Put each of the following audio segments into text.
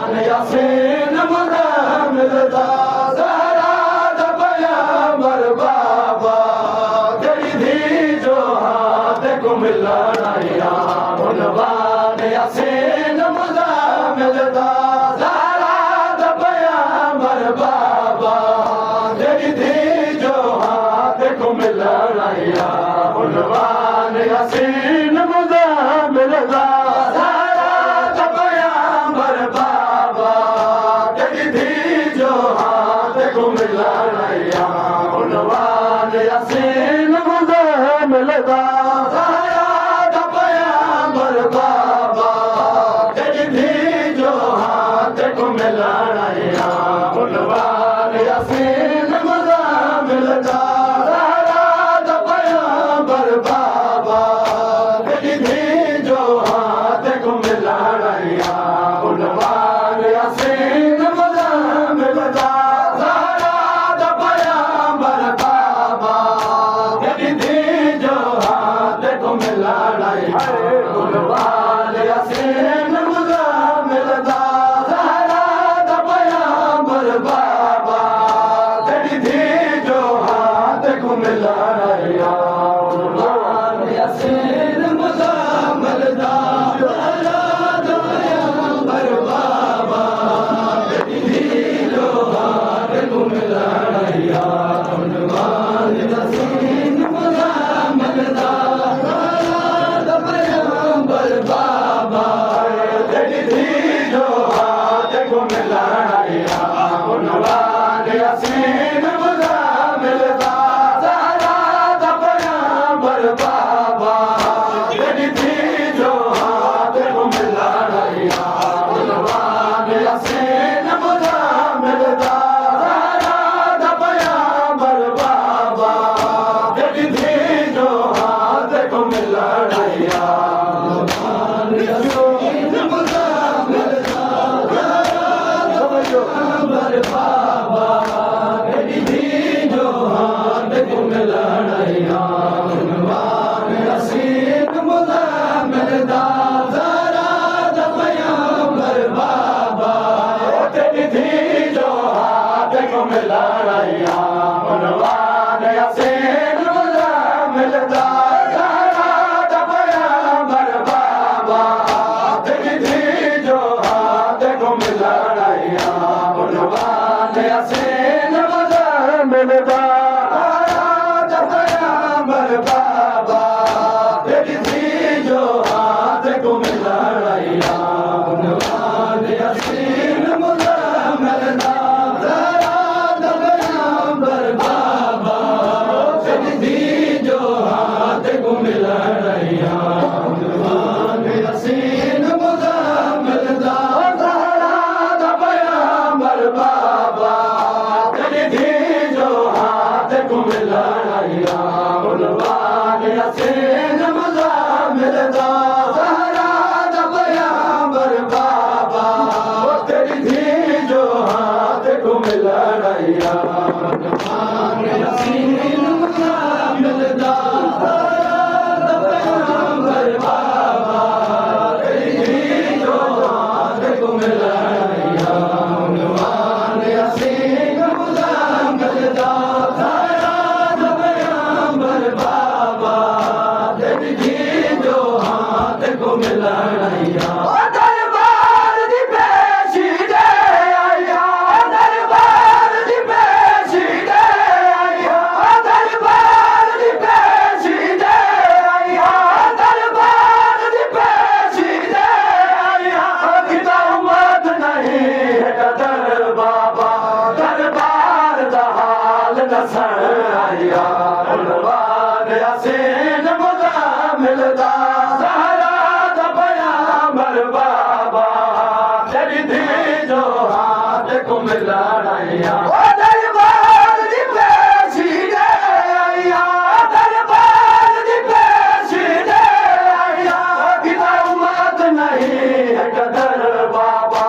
यासीन मुज़म्मिल दा ज़हरा दा पैग़म्बर बाबा तेरी धी जो हाथ को मिलना या उन्वान यासीन मुज़म्मिल दा ज़हरा दा पैग़म्बर बाबा तेरी धी जो हाथ को मिलना या उन्वान यासीन मुज़म्मिल दा यासीन मुज़म्मिल दा ज़हरा दा पैग़म्बर बाबा तेरी धी जो हाथ को मिलना या उन्वान यासीन मुज़म्मिल दा ज़हरा दा पैग़म्बर बाबा तेरी धी जो हाथ को मिलना या उन्वान यासीन मुज़म्मिल दा उन्वान यासीन मुज़म्मिल दा ज़हरा दा पैग़म्बर बाबा तेरी धी जो हाथ को मिलना या उन्वान यासीन मुज़म्मिल दा ज़हरा दा पैग़म्बर बाबा तेरी धी जो हाथ को मिलना या उन्वान यासीन मुज़म्मिल दा बाबा तेरी धी जो हाथ को मिलना या उन्वान यासीन मुज़म्मिल दा ज़हरा दा पैग़म्बर बाबा तेरी धी जो हाथ को मिलना या उन्वान यासीन मुज़म्मिल दा ज़हरा दा पैग़म्बर बाबा तेरी धी जो हाथ को मिलना या बाबा तेरी धी जो हाथ को मिलना या उन्वान यासीन मुज़म्मिल दा ज़हरा दा पैग़म्बर बाबा तेरी धी जो हाथ को मिलना या उन्वान यासीन मुज़म्मिल दा ज़हरा दा पैग़म्बर बाबा तेरी धी जो हाथ को मिलना या उन्वान यासीन मुज़म्मिल दा ज़हरा दा पैग़म्बर बाबा तेरी धी जो हाथ को मिलना या उन्वान यासीन मुज़म्मिल दा ज़हरा दा पैग़म्बर बाबा तेरी धी जो हाथ को मिलना या उन्वान यासीन मुज़म्मिल दा ज़हरा दा पैग़म्बर बाबा तेरी धी जो हाथ को मिलना या उन्वान यासीन मुज़म्मिल दा ज़हरा दा पैग़म्बर बाबा तेरी धी जो हाथ को मिलना या उन्वान यासीन मुज़म्मिल दा ज़हरा दा पैग़म्बर बाबा तेरी धी जो हाथ को मिलना या उन्वान यासीन मुज़म्मिल दा ज़हरा दा पैग़म्बर बाबा तेरी धी जो हाथ को मिलना या दरबार दी पेशी दे आया दरबार दी पेशी दे आया दरबार दी पेशी दे आया दरबार दी पेशी दे आया किता उम्मत नहीं है कदर बाबा दरबार दा हाल दसन आया उन्वान यासीन मुज़म्मिल दा ज़हरा दा पैग़म्बर बाबा तेरी धी जो हाथ को मिलना या दरबार दी पेशी दे आया दरबार दी पेशी दे आया किता उम्मत नहीं है कदर बाबा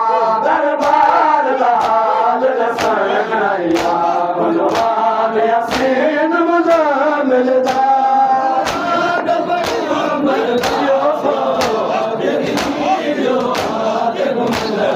दरबार दा हाल दसन आया उन्वान यासीन मुज़म्मिल दा पैग़म्बर बाबा तेरी धी जो हाथ को मिलना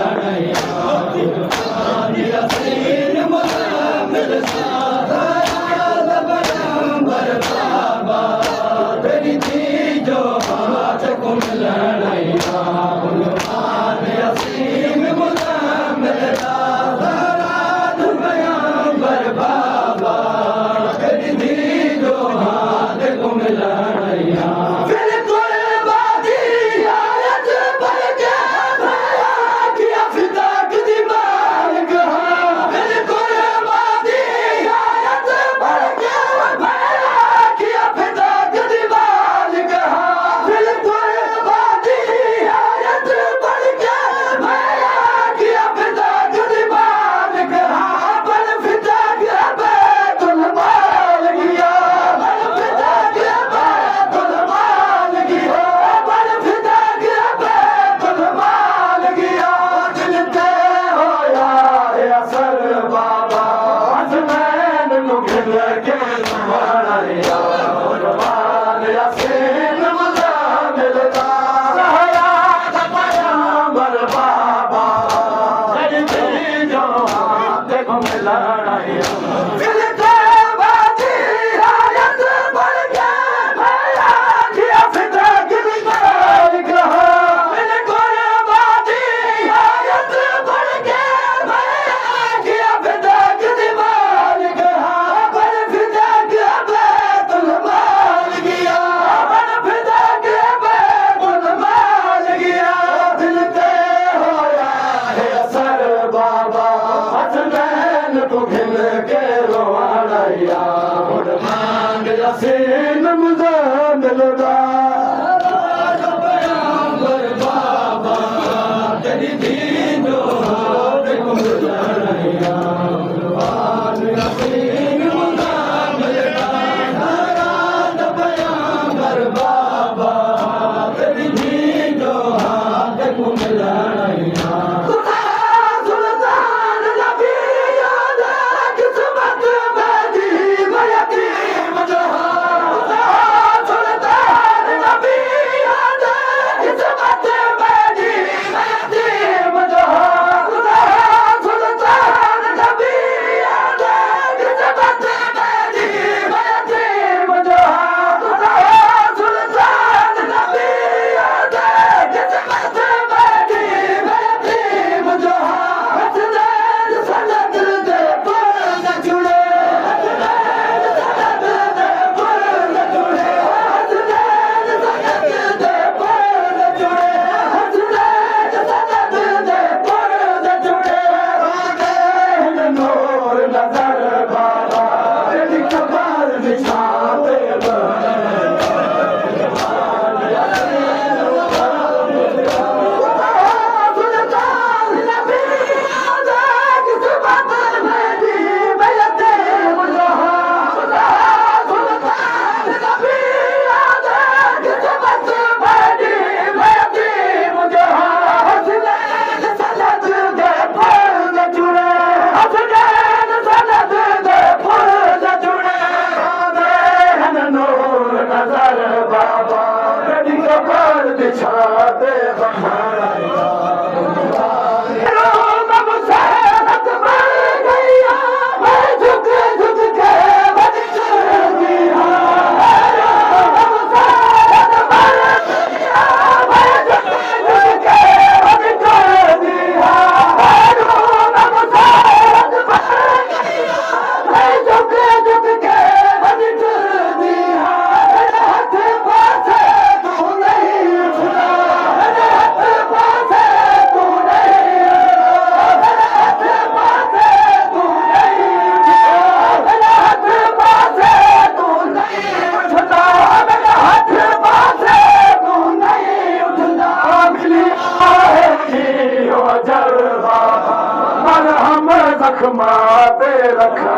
जख्मा दे रखा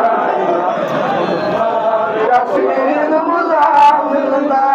यासीन मुजामिल दा